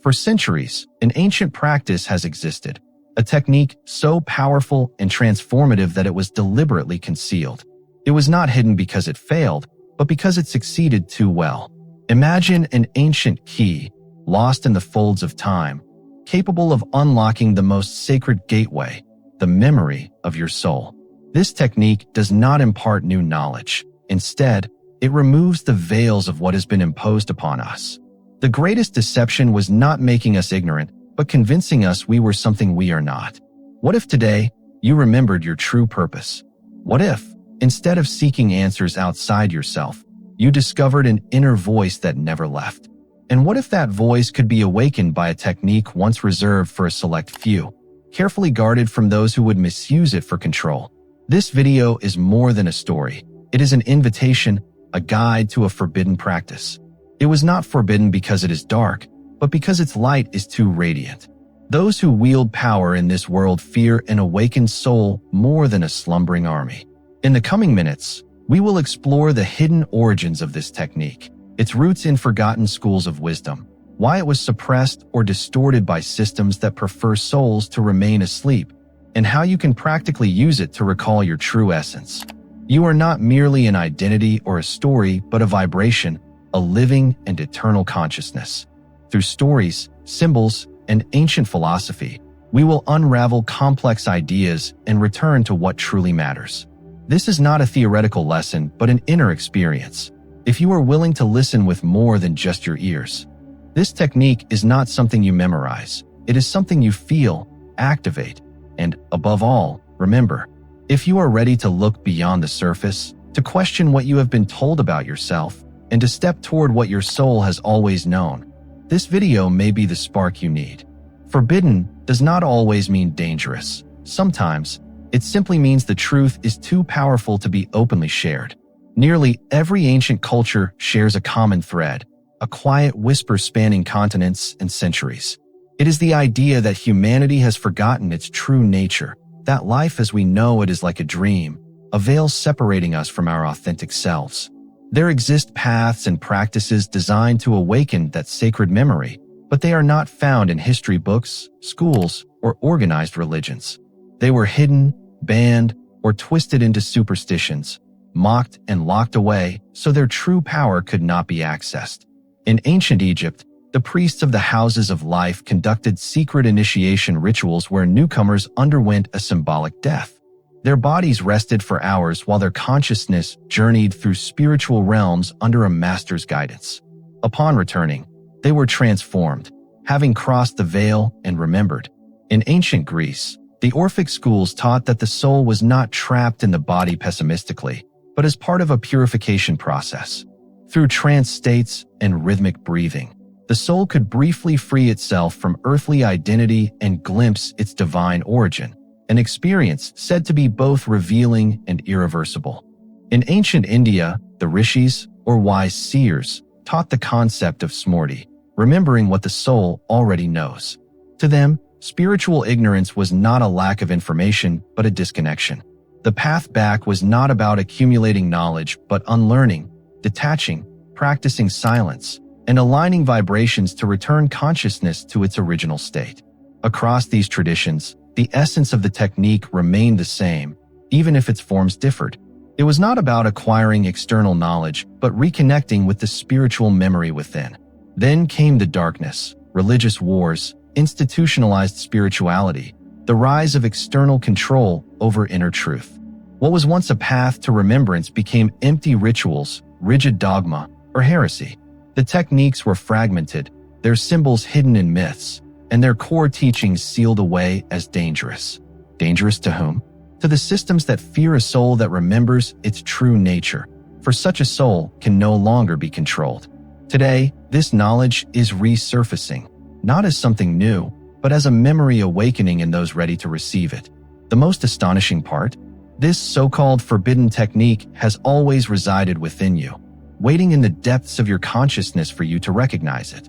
For centuries, an ancient practice has existed, a technique so powerful and transformative that it was deliberately concealed. It was not hidden because it failed, but because it succeeded too well. Imagine an ancient key, lost in the folds of time, capable of unlocking the most sacred gateway, the memory of your soul. This technique does not impart new knowledge. Instead, it removes the veils of what has been imposed upon us. The greatest deception was not making us ignorant, but convincing us we were something we are not. What if today you remembered your true purpose? What if, instead of seeking answers outside yourself, you discovered an inner voice that never left? And what if that voice could be awakened by a technique once reserved for a select few, carefully guarded from those who would misuse it for control? This video is more than a story. It is an invitation, a guide to a forbidden practice. It was not forbidden because it is dark, but because its light is too radiant. Those who wield power in this world fear an awakened soul more than a slumbering army. In the coming minutes, we will explore the hidden origins of this technique, its roots in forgotten schools of wisdom, why it was suppressed or distorted by systems that prefer souls to remain asleep, and how you can practically use it to recall your true essence. You are not merely an identity or a story, but a vibration, a living and eternal consciousness. Through stories, symbols, and ancient philosophy, we will unravel complex ideas and return to what truly matters. This is not a theoretical lesson, but an inner experience. If you are willing to listen with more than just your ears, this technique is not something you memorize. It is something you feel, activate, and, above all, remember. If you are ready to look beyond the surface, to question what you have been told about yourself, and to step toward what your soul has always known, this video may be the spark you need. Forbidden does not always mean dangerous. Sometimes, it simply means the truth is too powerful to be openly shared. Nearly every ancient culture shares a common thread, a quiet whisper spanning continents and centuries. It is the idea that humanity has forgotten its true nature, that life as we know it is like a dream, a veil separating us from our authentic selves. There exist paths and practices designed to awaken that sacred memory, but they are not found in history books, schools, or organized religions. They were hidden, banned, or twisted into superstitions, mocked and locked away so their true power could not be accessed. In ancient Egypt, the priests of the houses of life conducted secret initiation rituals where newcomers underwent a symbolic death. Their bodies rested for hours while their consciousness journeyed through spiritual realms under a master's guidance. Upon returning, they were transformed, having crossed the veil and remembered. In ancient Greece, the Orphic schools taught that the soul was not trapped in the body pessimistically, but as part of a purification process. Through trance states and rhythmic breathing, the soul could briefly free itself from earthly identity and glimpse its divine origin, an experience said to be both revealing and irreversible. In ancient India, the rishis, or wise seers, taught the concept of smriti, remembering what the soul already knows. To them, spiritual ignorance was not a lack of information, but a disconnection. The path back was not about accumulating knowledge, but unlearning, detaching, practicing silence, and aligning vibrations to return consciousness to its original state. Across these traditions, the essence of the technique remained the same, even if its forms differed. It was not about acquiring external knowledge, but reconnecting with the spiritual memory within. Then came the darkness, religious wars, institutionalized spirituality, the rise of external control over inner truth. What was once a path to remembrance became empty rituals, rigid dogma, or heresy. The techniques were fragmented, their symbols hidden in myths, and their core teachings sealed away as dangerous. Dangerous to whom? To the systems that fear a soul that remembers its true nature, for such a soul can no longer be controlled. Today, this knowledge is resurfacing, not as something new, but as a memory awakening in those ready to receive it. The most astonishing part? This so-called forbidden technique has always resided within you, waiting in the depths of your consciousness for you to recognize it.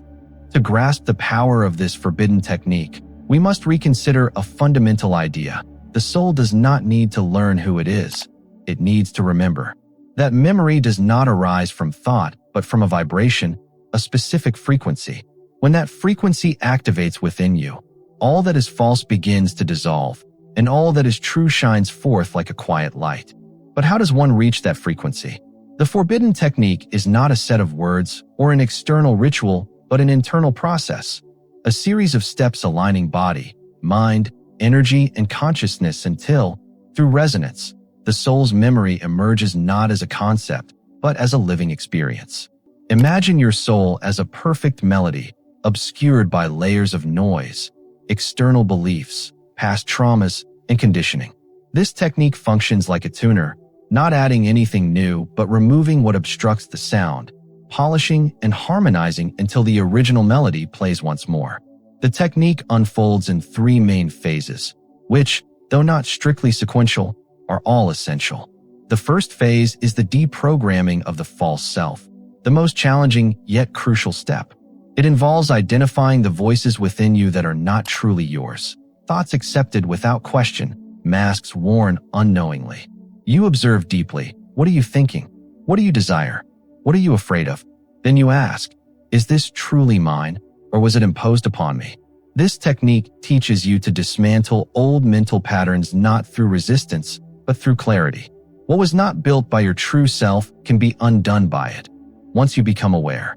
To grasp the power of this forbidden technique, we must reconsider a fundamental idea. The soul does not need to learn who it is. It needs to remember. That memory does not arise from thought, but from a vibration, a specific frequency. When that frequency activates within you, all that is false begins to dissolve, and all that is true shines forth like a quiet light. But how does one reach that frequency? The forbidden technique is not a set of words or an external ritual, but an internal process, a series of steps aligning body, mind, energy, and consciousness until, through resonance, the soul's memory emerges not as a concept, but as a living experience. Imagine your soul as a perfect melody, obscured by layers of noise, external beliefs, past traumas, and conditioning. This technique functions like a tuner, not adding anything new, but removing what obstructs the sound, polishing and harmonizing until the original melody plays once more. The technique unfolds in three main phases, which, though not strictly sequential, are all essential. The first phase is the deprogramming of the false self, the most challenging yet crucial step. It involves identifying the voices within you that are not truly yours, thoughts accepted without question, masks worn unknowingly. You observe deeply. What are you thinking? What do you desire? What are you afraid of? Then you ask, is this truly mine, or was it imposed upon me? This technique teaches you to dismantle old mental patterns not through resistance, but through clarity. What was not built by your true self can be undone by it, once you become aware.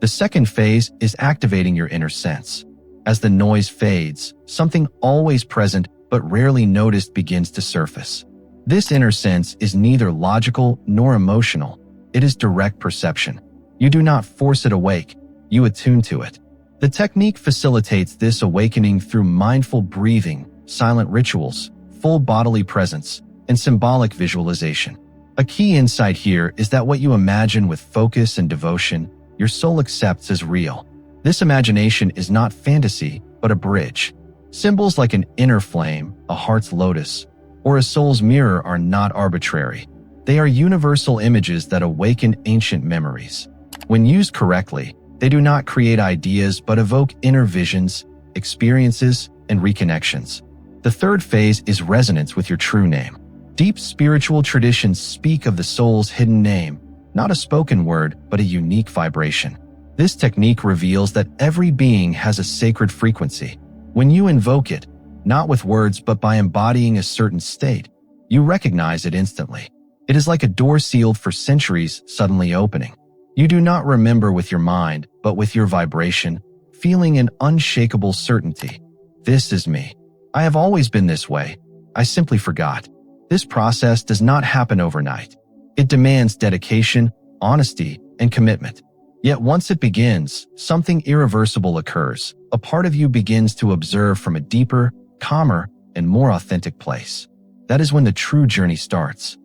The second phase is activating your inner sense. As the noise fades, something always present but rarely noticed begins to surface. This inner sense is neither logical nor emotional. It is direct perception. You do not force it awake, you attune to it. The technique facilitates this awakening through mindful breathing, silent rituals, full bodily presence, and symbolic visualization. A key insight here is that what you imagine with focus and devotion, your soul accepts as real. This imagination is not fantasy, but a bridge. Symbols like an inner flame, a heart's lotus, or a soul's mirror are not arbitrary. They are universal images that awaken ancient memories. When used correctly, they do not create ideas but evoke inner visions, experiences, and reconnections. The third phase is resonance with your true name. Deep spiritual traditions speak of the soul's hidden name, not a spoken word, but a unique vibration. This technique reveals that every being has a sacred frequency. When you invoke it, not with words but by embodying a certain state, you recognize it instantly. It is like a door sealed for centuries suddenly opening. You do not remember with your mind, but with your vibration, feeling an unshakable certainty. This is me. I have always been this way. I simply forgot. This process does not happen overnight. It demands dedication, honesty, and commitment. Yet once it begins, something irreversible occurs. A part of you begins to observe from a deeper, calmer, and more authentic place. That is when the true journey starts.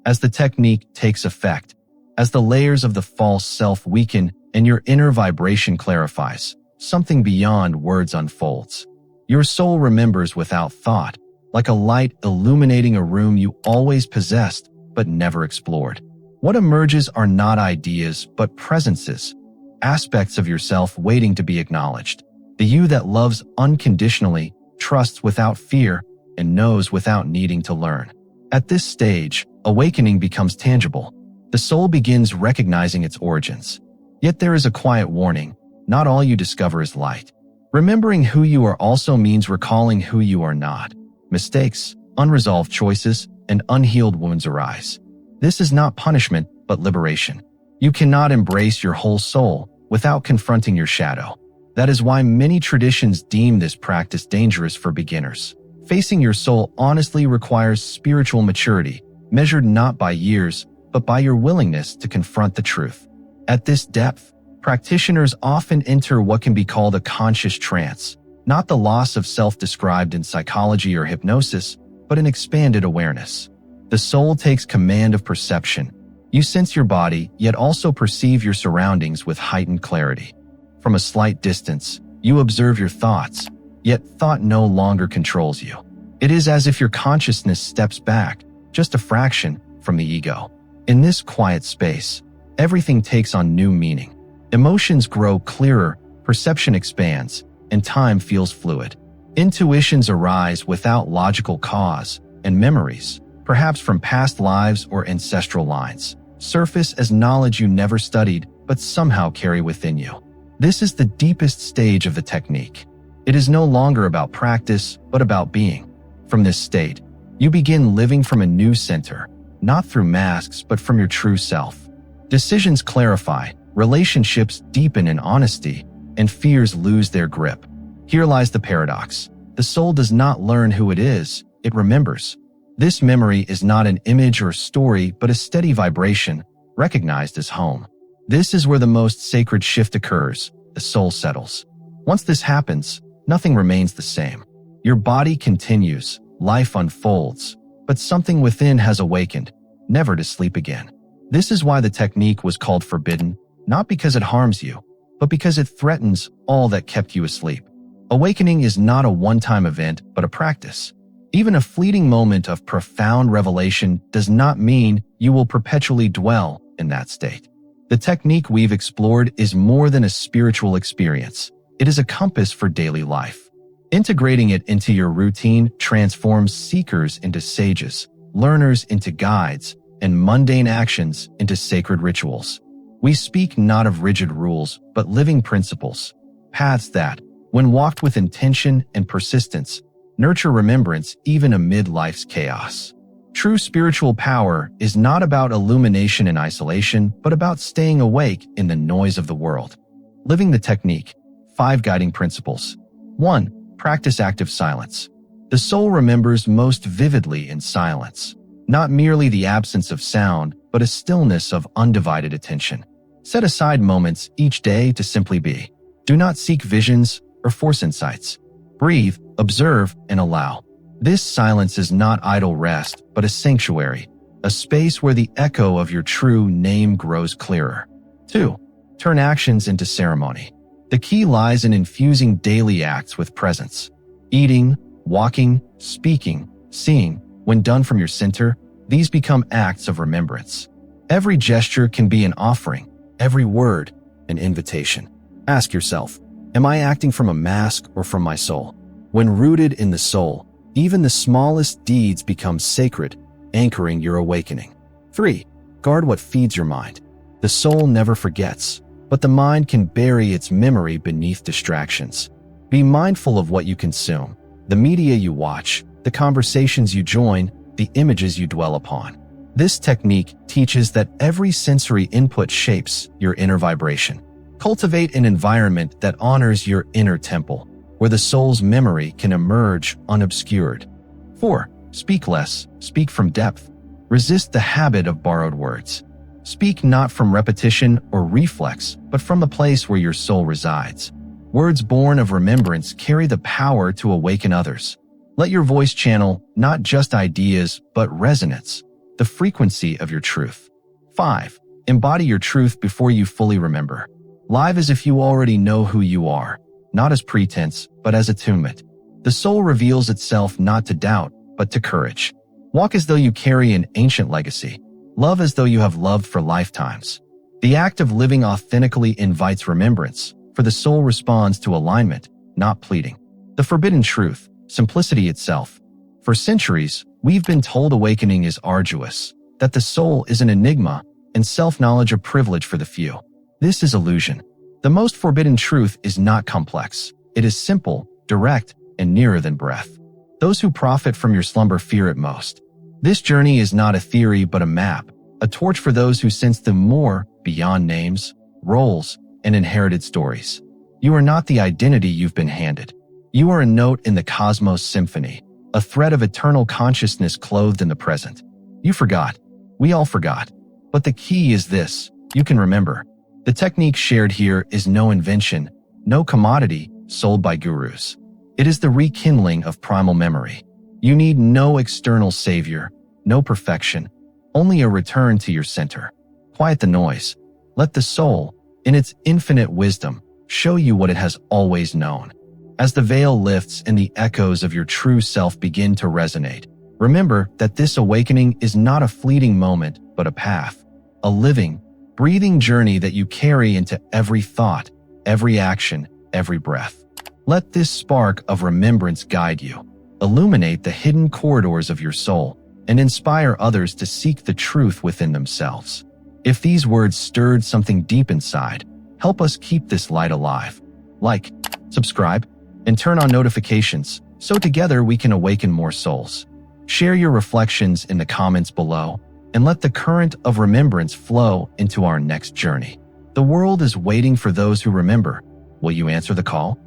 As the technique takes effect, as the layers of the false self weaken and your inner vibration clarifies, something beyond words unfolds. Your soul remembers without thought, like a light illuminating a room you always possessed but never explored. What emerges are not ideas but presences, aspects of yourself waiting to be acknowledged. The you that loves unconditionally, trusts without fear, and knows without needing to learn. At this stage, awakening becomes tangible. The soul begins recognizing its origins. Yet there is a quiet warning: not all you discover is light. Remembering who you are also means recalling who you are not. Mistakes, unresolved choices, and unhealed wounds arise. This is not punishment, but liberation. You cannot embrace your whole soul without confronting your shadow. That is why many traditions deem this practice dangerous for beginners. Facing your soul honestly requires spiritual maturity, measured not by years, but by your willingness to confront the truth. At this depth, practitioners often enter what can be called a conscious trance, not the loss of self described in psychology or hypnosis, but an expanded awareness. The soul takes command of perception. You sense your body, yet also perceive your surroundings with heightened clarity. From a slight distance, you observe your thoughts, yet thought no longer controls you. It is as if your consciousness steps back, just a fraction, from the ego. In this quiet space, everything takes on new meaning. Emotions grow clearer, perception expands, and time feels fluid. Intuitions arise without logical cause, and memories, perhaps from past lives or ancestral lines, surface as knowledge you never studied but somehow carry within you. This is the deepest stage of the technique. It is no longer about practice, but about being. From this state, you begin living from a new center, not through masks, but from your true self. Decisions clarify, relationships deepen in honesty, and fears lose their grip. Here lies the paradox. The soul does not learn who it is, it remembers. This memory is not an image or story, but a steady vibration, recognized as home. This is where the most sacred shift occurs. The soul settles. Once this happens, nothing remains the same. Your body continues, life unfolds, but something within has awakened, never to sleep again. This is why the technique was called forbidden, not because it harms you, but because it threatens all that kept you asleep. Awakening is not a one-time event, but a practice. Even a fleeting moment of profound revelation does not mean you will perpetually dwell in that state. The technique we've explored is more than a spiritual experience. It is a compass for daily life. Integrating it into your routine transforms seekers into sages, learners into guides, and mundane actions into sacred rituals. We speak not of rigid rules, but living principles, paths that, when walked with intention and persistence, nurture remembrance even amid life's chaos. True spiritual power is not about illumination in isolation, but about staying awake in the noise of the world. Living the technique. 5 guiding principles. 1. Practice active silence. The soul remembers most vividly in silence, not merely the absence of sound, but a stillness of undivided attention. Set aside moments each day to simply be. Do not seek visions or force insights. Breathe, observe, and allow. This silence is not idle rest, but a sanctuary, a space where the echo of your true name grows clearer. 2. Turn actions into ceremony. The key lies in infusing daily acts with presence. Eating, walking, speaking, seeing. When done from your center, these become acts of remembrance. Every gesture can be an offering, every word, an invitation. Ask yourself, am I acting from a mask or from my soul? When rooted in the soul, even the smallest deeds become sacred, anchoring your awakening. 3. Guard what feeds your mind. The soul never forgets, but the mind can bury its memory beneath distractions. Be mindful of what you consume, the media you watch, the conversations you join, the images you dwell upon. This technique teaches that every sensory input shapes your inner vibration. Cultivate an environment that honors your inner temple, where the soul's memory can emerge unobscured. 4. Speak less, speak from depth. Resist the habit of borrowed words. Speak not from repetition or reflex, but from the place where your soul resides. Words born of remembrance carry the power to awaken others. Let your voice channel not just ideas, but resonance, the frequency of your truth. 5. Embody your truth before you fully remember. Live as if you already know who you are, not as pretense, but as attunement. The soul reveals itself not to doubt, but to courage. Walk as though you carry an ancient legacy. Love as though you have loved for lifetimes. The act of living authentically invites remembrance, for the soul responds to alignment, not pleading. The forbidden truth, simplicity itself. For centuries, we've been told awakening is arduous, that the soul is an enigma, and self-knowledge a privilege for the few. This is illusion. The most forbidden truth is not complex. It is simple, direct, and nearer than breath. Those who profit from your slumber fear it most. This journey is not a theory but a map, a torch for those who sense them more beyond names, roles, and inherited stories. You are not the identity you've been handed. You are a note in the cosmos symphony, a thread of eternal consciousness clothed in the present. You forgot. We all forgot. But the key is this: you can remember. The technique shared here is no invention, no commodity sold by gurus. It is the rekindling of primal memory. You need no external savior, no perfection, only a return to your center. Quiet the noise. Let the soul, in its infinite wisdom, show you what it has always known. As the veil lifts and the echoes of your true self begin to resonate, remember that this awakening is not a fleeting moment, but a path, a living, breathing journey that you carry into every thought, every action, every breath. Let this spark of remembrance guide you, illuminate the hidden corridors of your soul, and inspire others to seek the truth within themselves. If these words stirred something deep inside, Help us keep this light alive. Like, subscribe, and turn on notifications so together we can awaken more souls. Share your reflections in the comments below and let the current of remembrance flow into our next journey. The world is waiting for those who remember. Will you answer the call?